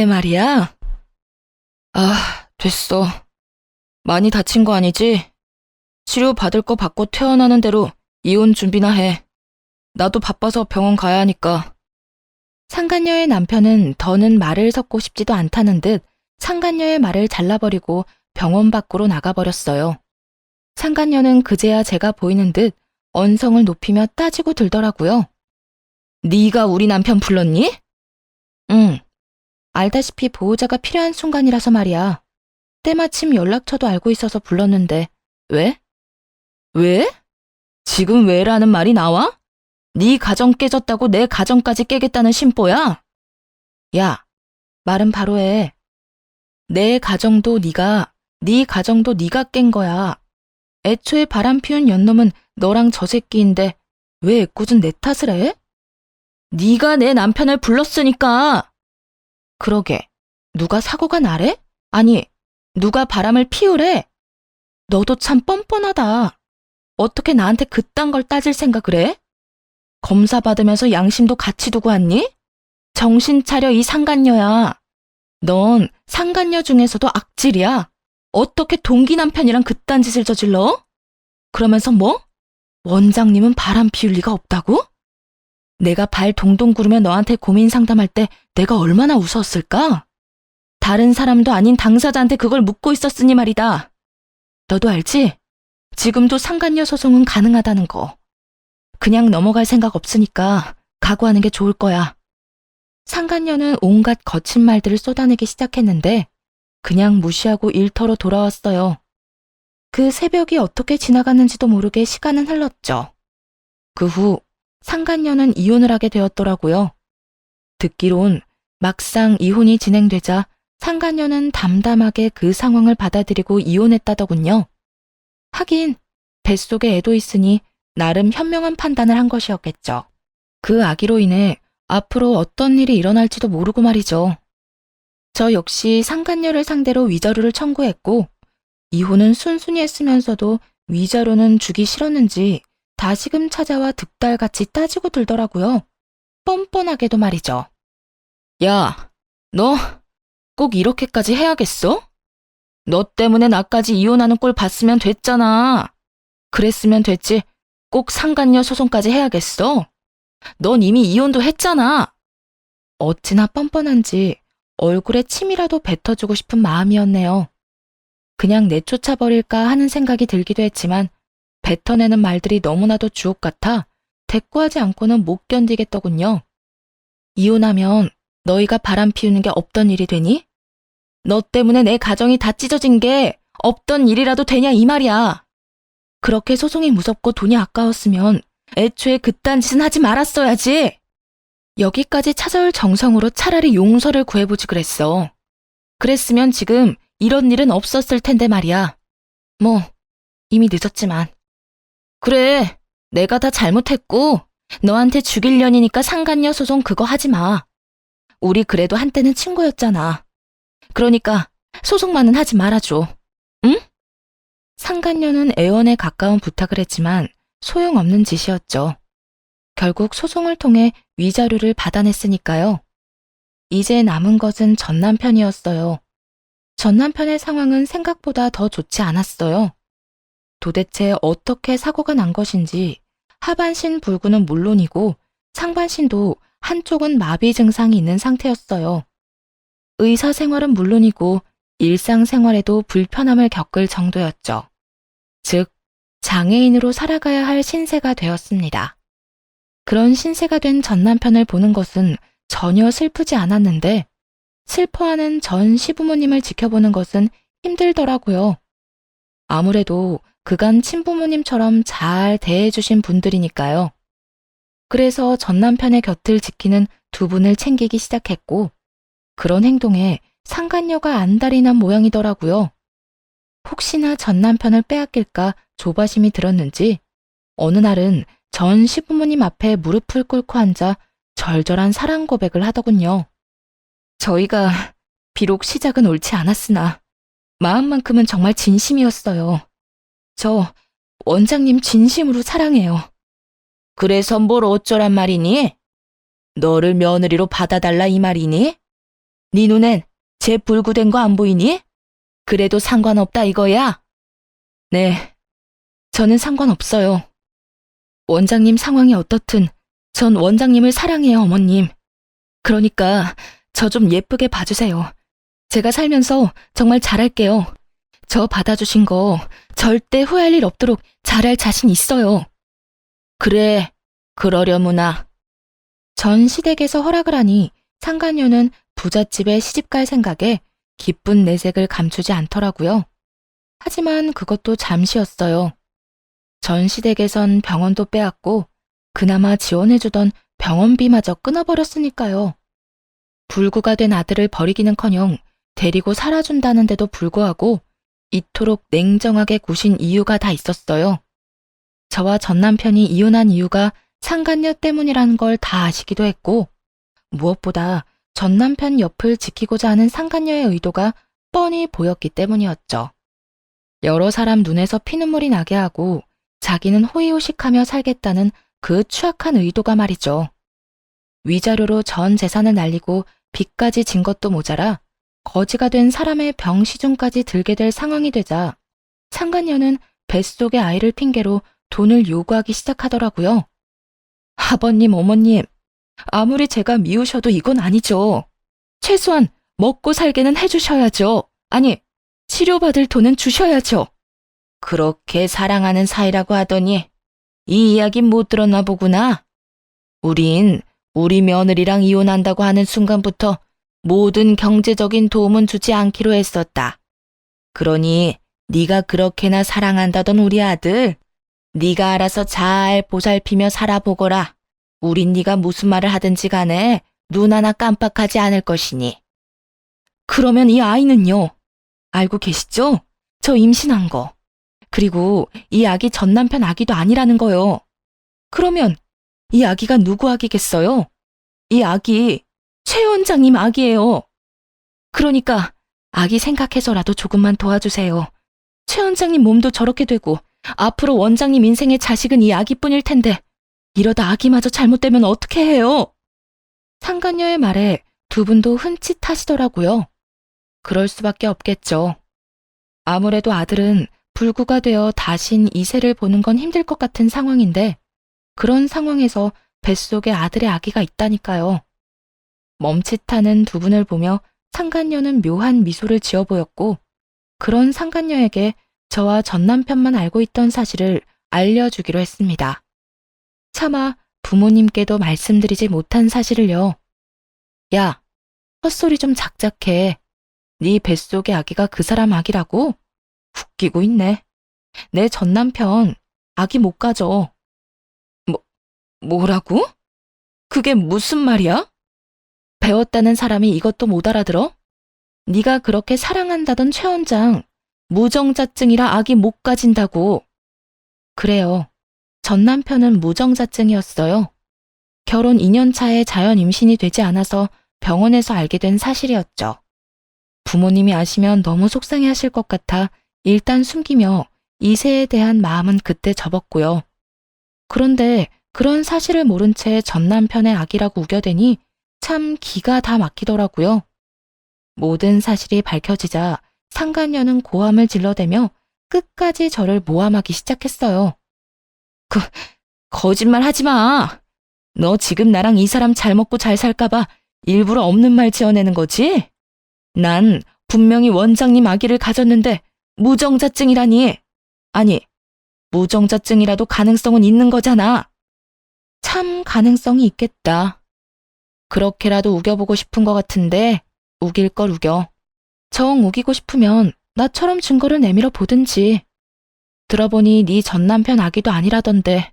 말이야? 됐어. 많이 다친 거 아니지? 치료 받을 거 받고 퇴원하는 대로 이혼 준비나 해. 나도 바빠서 병원 가야 하니까. 상간녀의 남편은 더는 말을 섞고 싶지도 않다는 듯 상간녀의 말을 잘라버리고 병원 밖으로 나가버렸어요. 상간녀는 그제야 제가 보이는 듯 언성을 높이며 따지고 들더라고요. 네가 우리 남편 불렀니? 응. 알다시피 보호자가 필요한 순간이라서 말이야. 때마침 연락처도 알고 있어서 불렀는데 왜? 왜? 지금 왜라는 말이 나와? 네 가정 깨졌다고 내 가정까지 깨겠다는 심보야? 야, 말은 바로 해. 내 가정도 네 가정도 네가 깬 거야. 애초에 바람 피운 연놈은 너랑 저 새끼인데 왜 애꿎은 내 탓을 해? 네가 내 남편을 불렀으니까. 그러게, 누가 사고가 나래? 아니, 누가 바람을 피우래? 너도 참 뻔뻔하다. 어떻게 나한테 그딴 걸 따질 생각을 해? 검사 받으면서 양심도 같이 두고 왔니? 정신 차려, 이 상간녀야. 넌 상간녀 중에서도 악질이야. 어떻게 동기 남편이랑 그딴 짓을 저질러? 그러면서 뭐? 원장님은 바람 피울 리가 없다고? 내가 발 동동 구르며 너한테 고민 상담할 때 내가 얼마나 웃었을까? 다른 사람도 아닌 당사자한테 그걸 묻고 있었으니 말이다. 너도 알지? 지금도 상간녀 소송은 가능하다는 거. 그냥 넘어갈 생각 없으니까 각오하는 게 좋을 거야. 상간녀는 온갖 거친 말들을 쏟아내기 시작했는데 그냥 무시하고 일터로 돌아왔어요. 그 새벽이 어떻게 지나갔는지도 모르게 시간은 흘렀죠. 그 후 상간녀는 이혼을 하게 되었더라고요. 듣기론 막상 이혼이 진행되자 상간녀는 담담하게 그 상황을 받아들이고 이혼했다더군요. 하긴 뱃속에 애도 있으니 나름 현명한 판단을 한 것이었겠죠. 그 아기로 인해 앞으로 어떤 일이 일어날지도 모르고 말이죠. 저 역시 상간녀를 상대로 위자료를 청구했고 이혼은 순순히 했으면서도 위자료는 주기 싫었는지 다시금 찾아와 득달같이 따지고 들더라고요. 뻔뻔하게도 말이죠. 야, 너 꼭 이렇게까지 해야겠어? 너 때문에 나까지 이혼하는 꼴 봤으면 됐잖아. 그랬으면 됐지. 꼭 상간녀 소송까지 해야겠어? 넌 이미 이혼도 했잖아. 어찌나 뻔뻔한지 얼굴에 침이라도 뱉어주고 싶은 마음이었네요. 그냥 내쫓아버릴까 하는 생각이 들기도 했지만 뱉어내는 말들이 너무나도 주옥 같아 대꾸하지 않고는 못 견디겠더군요. 이혼하면 너희가 바람 피우는 게 없던 일이 되니? 너 때문에 내 가정이 다 찢어진 게 없던 일이라도 되냐 이 말이야. 그렇게 소송이 무섭고 돈이 아까웠으면 애초에 그딴 짓은 하지 말았어야지. 여기까지 찾아올 정성으로 차라리 용서를 구해보지 그랬어. 그랬으면 지금 이런 일은 없었을 텐데 말이야. 뭐 이미 늦었지만. 그래, 내가 다 잘못했고 너한테 죽일 년이니까 상간녀 소송 그거 하지 마. 우리 그래도 한때는 친구였잖아. 그러니까 소송만은 하지 말아줘. 응? 상간녀는 애원에 가까운 부탁을 했지만 소용없는 짓이었죠. 결국 소송을 통해 위자료를 받아냈으니까요. 이제 남은 것은 전 남편이었어요. 전 남편의 상황은 생각보다 더 좋지 않았어요. 도대체 어떻게 사고가 난 것인지 하반신 불구는 물론이고 상반신도 한쪽은 마비 증상이 있는 상태였어요. 의사 생활은 물론이고 일상생활에도 불편함을 겪을 정도였죠. 즉, 장애인으로 살아가야 할 신세가 되었습니다. 그런 신세가 된 전 남편을 보는 것은 전혀 슬프지 않았는데 슬퍼하는 전 시부모님을 지켜보는 것은 힘들더라고요. 아무래도 그간 친부모님처럼 잘 대해주신 분들이니까요. 그래서 전 남편의 곁을 지키는 두 분을 챙기기 시작했고 그런 행동에 상간녀가 안달이 난 모양이더라고요. 혹시나 전 남편을 빼앗길까 조바심이 들었는지 어느 날은 전 시부모님 앞에 무릎을 꿇고 앉아 절절한 사랑 고백을 하더군요. 저희가 비록 시작은 옳지 않았으나 마음만큼은 정말 진심이었어요. 저 원장님 진심으로 사랑해요. 그래서 뭘 어쩌란 말이니? 너를 며느리로 받아달라 이 말이니? 네 눈엔 제 불구된 거 안 보이니? 그래도 상관없다 이거야? 네, 저는 상관없어요. 원장님 상황이 어떻든 전 원장님을 사랑해요, 어머님. 그러니까 저 좀 예쁘게 봐주세요. 제가 살면서 정말 잘할게요. 저 받아주신 거 절대 후회할 일 없도록 잘할 자신 있어요. 그래, 그러려무나. 전 시댁에서 허락을 하니 상간녀는 부잣집에 시집갈 생각에 기쁜 내색을 감추지 않더라고요. 하지만 그것도 잠시였어요. 전 시댁에선 병원도 빼앗고 그나마 지원해주던 병원비마저 끊어버렸으니까요. 불구가 된 아들을 버리기는커녕 데리고 살아준다는데도 불구하고 이토록 냉정하게 구신 이유가 다 있었어요. 저와 전 남편이 이혼한 이유가 상간녀 때문이라는 걸 다 아시기도 했고 무엇보다 전 남편 옆을 지키고자 하는 상간녀의 의도가 뻔히 보였기 때문이었죠. 여러 사람 눈에서 피눈물이 나게 하고 자기는 호의호식하며 살겠다는 그 추악한 의도가 말이죠. 위자료로 전 재산을 날리고 빚까지 진 것도 모자라 거지가 된 사람의 병시중까지 들게 될 상황이 되자 상간녀는 뱃속의 아이를 핑계로 돈을 요구하기 시작하더라고요. 아버님, 어머님, 아무리 제가 미우셔도 이건 아니죠. 최소한 먹고 살게는 해주셔야죠. 아니, 치료받을 돈은 주셔야죠. 그렇게 사랑하는 사이라고 하더니 이 이야기 못 들었나 보구나. 우린 우리 며느리랑 이혼한다고 하는 순간부터 모든 경제적인 도움은 주지 않기로 했었다. 그러니 네가 그렇게나 사랑한다던 우리 아들, 네가 알아서 잘 보살피며 살아보거라. 우린 네가 무슨 말을 하든지 간에 눈 하나 깜빡하지 않을 것이니. 그러면 이 아이는요? 알고 계시죠? 저 임신한 거. 그리고 이 아기 전 남편 아기도 아니라는 거요. 그러면 이 아기가 누구 아기겠어요? 이 아기 최 원장님 아기예요. 그러니까 아기 생각해서라도 조금만 도와주세요. 최 원장님 몸도 저렇게 되고 앞으로 원장님 인생의 자식은 이 아기뿐일 텐데 이러다 아기마저 잘못되면 어떻게 해요? 상간녀의 말에 두 분도 흠칫하시더라고요. 그럴 수밖에 없겠죠. 아무래도 아들은 불구가 되어 다신 이세를 보는 건 힘들 것 같은 상황인데 그런 상황에서 뱃속에 아들의 아기가 있다니까요. 멈칫하는 두 분을 보며 상간녀는 묘한 미소를 지어 보였고 그런 상간녀에게 저와 전 남편만 알고 있던 사실을 알려주기로 했습니다. 차마 부모님께도 말씀드리지 못한 사실을요. 야, 헛소리 좀 작작해. 네 뱃속의 아기가 그 사람 아기라고? 웃기고 있네. 내 전 남편 아기 못 가져. 뭐라고? 그게 무슨 말이야? 배웠다는 사람이 이것도 못 알아들어? 네가 그렇게 사랑한다던 최 원장 무정자증이라 아기 못 가진다고. 그래요. 전 남편은 무정자증이었어요. 결혼 2년 차에 자연 임신이 되지 않아서 병원에서 알게 된 사실이었죠. 부모님이 아시면 너무 속상해 하실 것 같아 일단 숨기며 이세에 대한 마음은 그때 접었고요. 그런데 그런 사실을 모른 채 전 남편의 아기라고 우겨대니 참 기가 다 막히더라고요. 모든 사실이 밝혀지자 상간녀는 고함을 질러대며 끝까지 저를 모함하기 시작했어요. 거짓말 하지 마. 너 지금 나랑 이 사람 잘 먹고 잘 살까봐 일부러 없는 말 지어내는 거지? 난 분명히 원장님 아기를 가졌는데 무정자증이라니. 아니, 무정자증이라도 가능성은 있는 거잖아. 참 가능성이 있겠다. 그렇게라도 우겨보고 싶은 것 같은데 우길 걸 우겨. 정 우기고 싶으면 나처럼 증거를 내밀어 보든지. 들어보니 네 전 남편 아기도 아니라던데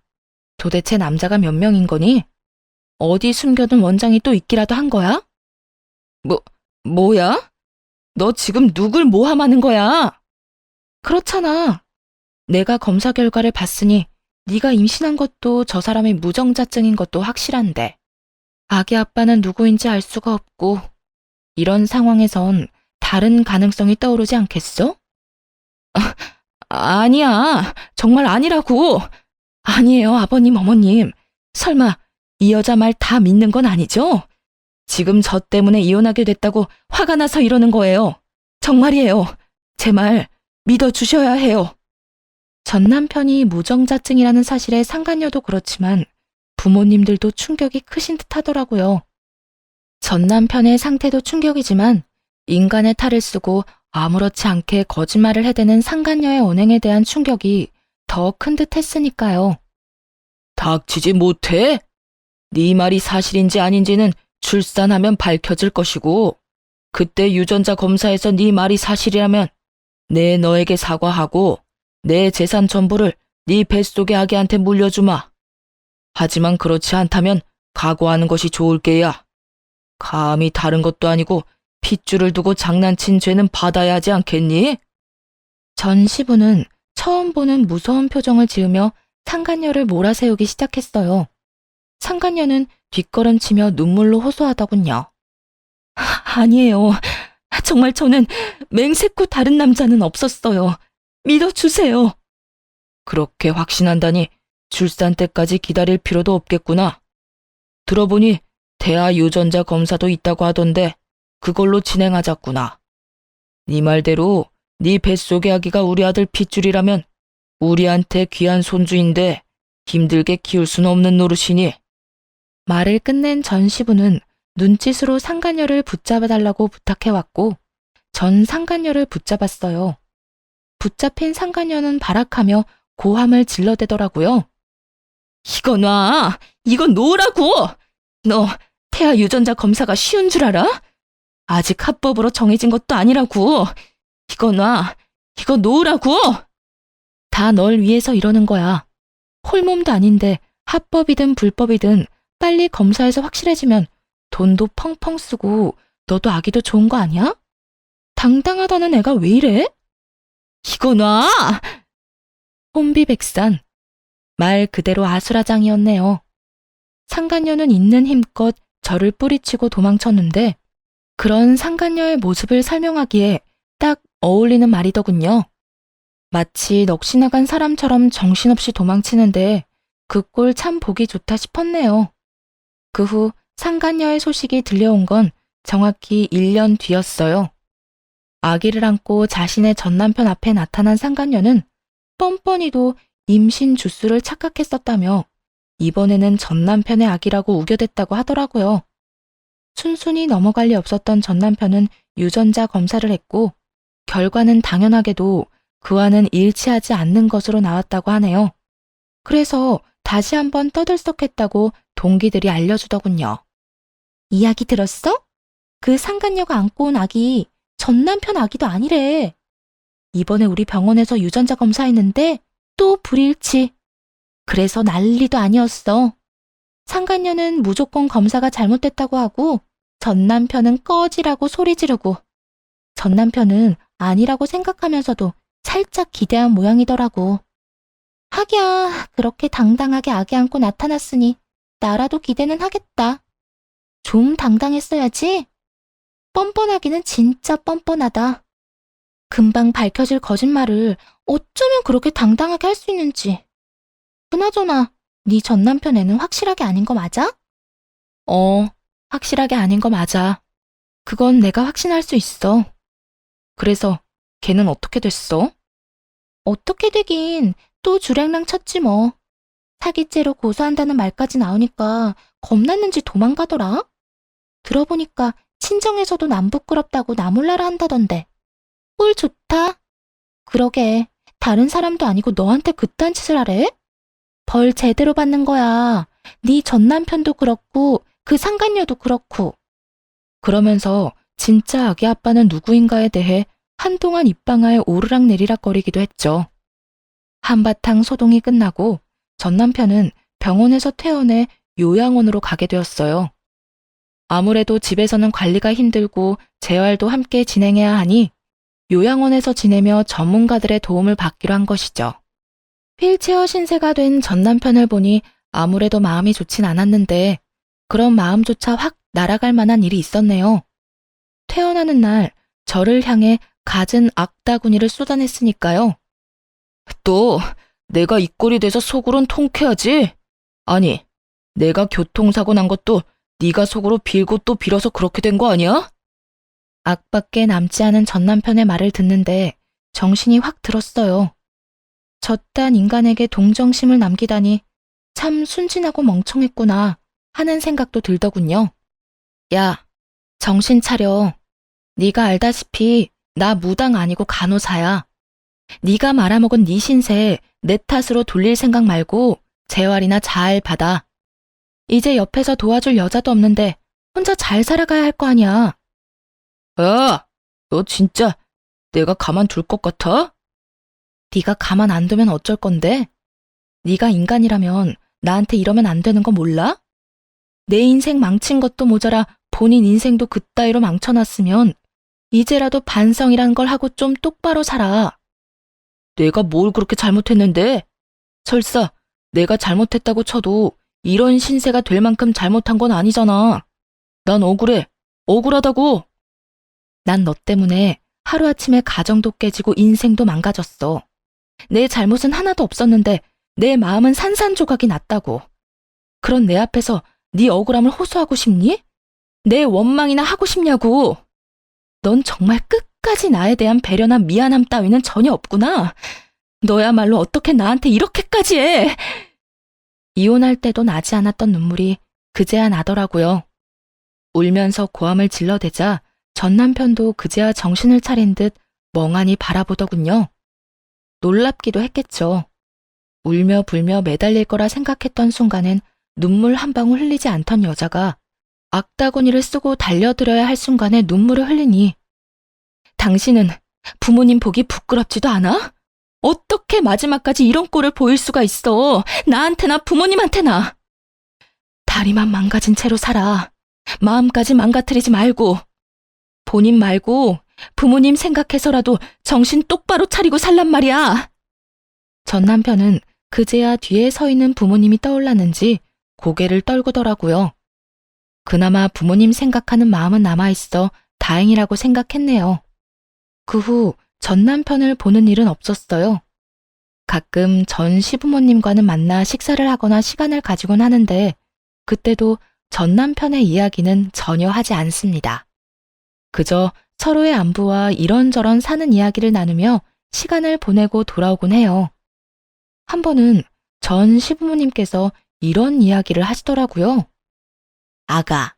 도대체 남자가 몇 명인 거니? 어디 숨겨둔 원장이 또 있기라도 한 거야? 뭐야? 너 지금 누굴 모함하는 거야? 그렇잖아. 내가 검사 결과를 봤으니 네가 임신한 것도 저 사람이 무정자증인 것도 확실한데 아기 아빠는 누구인지 알 수가 없고 이런 상황에선 다른 가능성이 떠오르지 않겠어? 아니야. 정말 아니라고. 아니에요, 아버님, 어머님. 설마 이 여자 말 다 믿는 건 아니죠? 지금 저 때문에 이혼하게 됐다고 화가 나서 이러는 거예요. 정말이에요. 제 말 믿어주셔야 해요. 전 남편이 무정자증이라는 사실에 상간녀도 그렇지만 부모님들도 충격이 크신 듯 하더라고요. 전 남편의 상태도 충격이지만 인간의 탈을 쓰고 아무렇지 않게 거짓말을 해대는 상간녀의 언행에 대한 충격이 더 큰 듯 했으니까요. 닥치지 못해? 네 말이 사실인지 아닌지는 출산하면 밝혀질 것이고 그때 유전자 검사에서 네 말이 사실이라면 내 너에게 사과하고 내 재산 전부를 네 뱃속의 아기한테 물려주마. 하지만 그렇지 않다면 각오하는 것이 좋을 게야. 감히 다른 것도 아니고 핏줄을 두고 장난친 죄는 받아야 하지 않겠니? 전 시부는 처음 보는 무서운 표정을 지으며 상간녀를 몰아세우기 시작했어요. 상간녀는 뒷걸음치며 눈물로 호소하더군요. 아니에요. 정말 저는 맹세코 다른 남자는 없었어요. 믿어주세요. 그렇게 확신한다니 출산 때까지 기다릴 필요도 없겠구나. 들어보니 태아 유전자 검사도 있다고 하던데 그걸로 진행하자꾸나. 네 말대로 네 뱃속의 아기가 우리 아들 핏줄이라면 우리한테 귀한 손주인데 힘들게 키울 수는 없는 노릇이니. 말을 끝낸 전 시부는 눈짓으로 상간녀를 붙잡아달라고 부탁해왔고 전 상간녀를 붙잡았어요. 붙잡힌 상간녀는 발악하며 고함을 질러대더라고요. 이거 놔! 이거 놓으라고! 너 태아 유전자 검사가 쉬운 줄 알아? 아직 합법으로 정해진 것도 아니라고! 이거 놔! 이거 놓으라고! 다 널 위해서 이러는 거야. 홀몸도 아닌데 합법이든 불법이든 빨리 검사해서 확실해지면 돈도 펑펑 쓰고 너도 아기도 좋은 거 아니야? 당당하다는 애가 왜 이래? 이거 놔! 혼비백산. 말 그대로 아수라장이었네요. 상간녀는 있는 힘껏 저를 뿌리치고 도망쳤는데 그런 상간녀의 모습을 설명하기에 딱 어울리는 말이더군요. 마치 넋이 나간 사람처럼 정신없이 도망치는데 그 꼴 참 보기 좋다 싶었네요. 그 후 상간녀의 소식이 들려온 건 정확히 1년 뒤였어요. 아기를 안고 자신의 전남편 앞에 나타난 상간녀는 뻔뻔히도 임신 주수를 착각했었다며 이번에는 전남편의 아기라고 우겨댔다고 하더라고요. 순순히 넘어갈 리 없었던 전남편은 유전자 검사를 했고 결과는 당연하게도 그와는 일치하지 않는 것으로 나왔다고 하네요. 그래서 다시 한번 떠들썩했다고 동기들이 알려주더군요. 이야기 들었어? 그 상간녀가 안고 온 아기 전남편 아기도 아니래. 이번에 우리 병원에서 유전자 검사했는데 또 불일치. 그래서 난리도 아니었어. 상간녀는 무조건 검사가 잘못됐다고 하고 전남편은 꺼지라고 소리 지르고 전남편은 아니라고 생각하면서도 살짝 기대한 모양이더라고. 하기야 그렇게 당당하게 아기 안고 나타났으니 나라도 기대는 하겠다. 좀 당당했어야지. 뻔뻔하기는 진짜 뻔뻔하다. 금방 밝혀질 거짓말을 어쩌면 그렇게 당당하게 할 수 있는지. 그나저나 네 전남편 애는 확실하게 아닌 거 맞아? 확실하게 아닌 거 맞아. 그건 내가 확신할 수 있어. 그래서 걔는 어떻게 됐어? 어떻게 되긴 또 주랭랑 쳤지 뭐. 사기죄로 고소한다는 말까지 나오니까 겁났는지 도망가더라. 들어보니까 친정에서도 남 부끄럽다고 나 몰라라 한다던데. 꼴 좋다. 그러게 다른 사람도 아니고 너한테 그딴 짓을 하래? 벌 제대로 받는 거야. 네 전남편도 그렇고 그 상간녀도 그렇고. 그러면서 진짜 아기 아빠는 누구인가에 대해 한동안 입방아에 오르락내리락거리기도 했죠. 한바탕 소동이 끝나고 전남편은 병원에서 퇴원해 요양원으로 가게 되었어요. 아무래도 집에서는 관리가 힘들고 재활도 함께 진행해야 하니 요양원에서 지내며 전문가들의 도움을 받기로 한 것이죠. 휠체어 신세가 된 전남편을 보니 아무래도 마음이 좋진 않았는데 그런 마음조차 확 날아갈 만한 일이 있었네요. 퇴원하는 날 저를 향해 갖은 악다구니를 쏟아냈으니까요. 또 내가 이 꼴이 돼서 속으론 통쾌하지? 아니, 내가 교통사고 난 것도 네가 속으로 빌고 또 빌어서 그렇게 된 거 아니야? 악밖에 남지 않은 전남편의 말을 듣는데 정신이 확 들었어요. 저딴 인간에게 동정심을 남기다니 참 순진하고 멍청했구나 하는 생각도 들더군요. 야, 정신 차려. 네가 알다시피 나 무당 아니고 간호사야. 네가 말아먹은 네 신세 내 탓으로 돌릴 생각 말고 재활이나 잘 받아. 이제 옆에서 도와줄 여자도 없는데 혼자 잘 살아가야 할 거 아니야. 야, 너 진짜 내가 가만둘 것 같아? 네가 가만 안 두면 어쩔 건데? 네가 인간이라면 나한테 이러면 안 되는 거 몰라? 내 인생 망친 것도 모자라 본인 인생도 그따위로 망쳐놨으면 이제라도 반성이란 걸 하고 좀 똑바로 살아. 내가 뭘 그렇게 잘못했는데? 설사 내가 잘못했다고 쳐도 이런 신세가 될 만큼 잘못한 건 아니잖아. 난 억울해. 억울하다고. 난 너 때문에 하루아침에 가정도 깨지고 인생도 망가졌어. 내 잘못은 하나도 없었는데 내 마음은 산산조각이 났다고. 그런 내 앞에서 네 억울함을 호소하고 싶니? 내 원망이나 하고 싶냐고. 넌 정말 끝까지 나에 대한 배려나 미안함 따위는 전혀 없구나. 너야말로 어떻게 나한테 이렇게까지 해. 이혼할 때도 나지 않았던 눈물이 그제야 나더라고요. 울면서 고함을 질러대자 전 남편도 그제야 정신을 차린 듯 멍하니 바라보더군요. 놀랍기도 했겠죠. 울며 불며 매달릴 거라 생각했던 순간엔 눈물 한 방울 흘리지 않던 여자가 악다구니를 쓰고 달려들어야 할 순간에 눈물을 흘리니 당신은 부모님 보기 부끄럽지도 않아? 어떻게 마지막까지 이런 꼴을 보일 수가 있어? 나한테나 부모님한테나. 다리만 망가진 채로 살아. 마음까지 망가뜨리지 말고. 본인 말고 부모님 생각해서라도 정신 똑바로 차리고 살란 말이야. 전 남편은 그제야 뒤에 서 있는 부모님이 떠올랐는지 고개를 떨구더라고요. 그나마 부모님 생각하는 마음은 남아있어 다행이라고 생각했네요. 그 후 전 남편을 보는 일은 없었어요. 가끔 전 시부모님과는 만나 식사를 하거나 시간을 가지곤 하는데 그때도 전 남편의 이야기는 전혀 하지 않습니다. 그저 서로의 안부와 이런저런 사는 이야기를 나누며 시간을 보내고 돌아오곤 해요. 한 번은 전 시부모님께서 이런 이야기를 하시더라고요. 아가,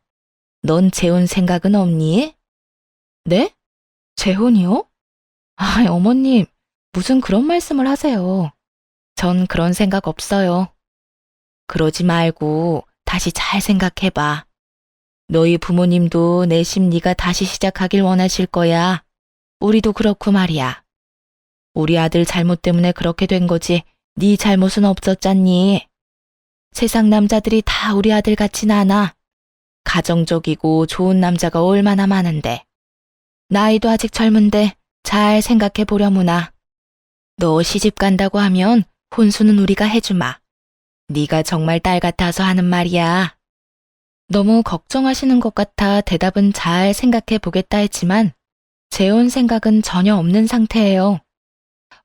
넌 재혼 생각은 없니? 네? 재혼이요? 아, 어머님, 무슨 그런 말씀을 하세요. 전 그런 생각 없어요. 그러지 말고 다시 잘 생각해봐. 너희 부모님도 내심 네가 다시 시작하길 원하실 거야. 우리도 그렇고 말이야. 우리 아들 잘못 때문에 그렇게 된 거지 네 잘못은 없었잖니. 세상 남자들이 다 우리 아들 같진 않아. 가정적이고 좋은 남자가 얼마나 많은데. 나이도 아직 젊은데 잘 생각해 보려무나. 너 시집 간다고 하면 혼수는 우리가 해주마. 네가 정말 딸 같아서 하는 말이야. 너무 걱정하시는 것 같아 대답은 잘 생각해 보겠다 했지만 재혼 생각은 전혀 없는 상태예요.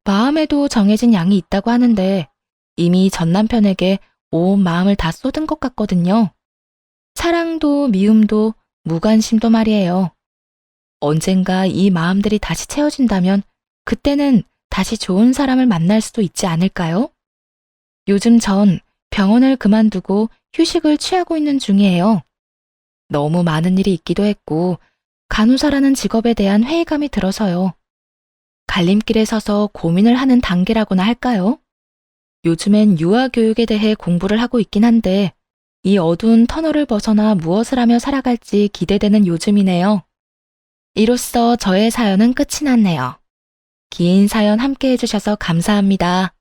마음에도 정해진 양이 있다고 하는데 이미 전 남편에게 온 마음을 다 쏟은 것 같거든요. 사랑도 미움도 무관심도 말이에요. 언젠가 이 마음들이 다시 채워진다면 그때는 다시 좋은 사람을 만날 수도 있지 않을까요? 요즘 전 병원을 그만두고 휴식을 취하고 있는 중이에요. 너무 많은 일이 있기도 했고 간호사라는 직업에 대한 회의감이 들어서요. 갈림길에 서서 고민을 하는 단계라고나 할까요? 요즘엔 유아교육에 대해 공부를 하고 있긴 한데 이 어두운 터널을 벗어나 무엇을 하며 살아갈지 기대되는 요즘이네요. 이로써 저의 사연은 끝이 났네요. 긴 사연 함께 해주셔서 감사합니다.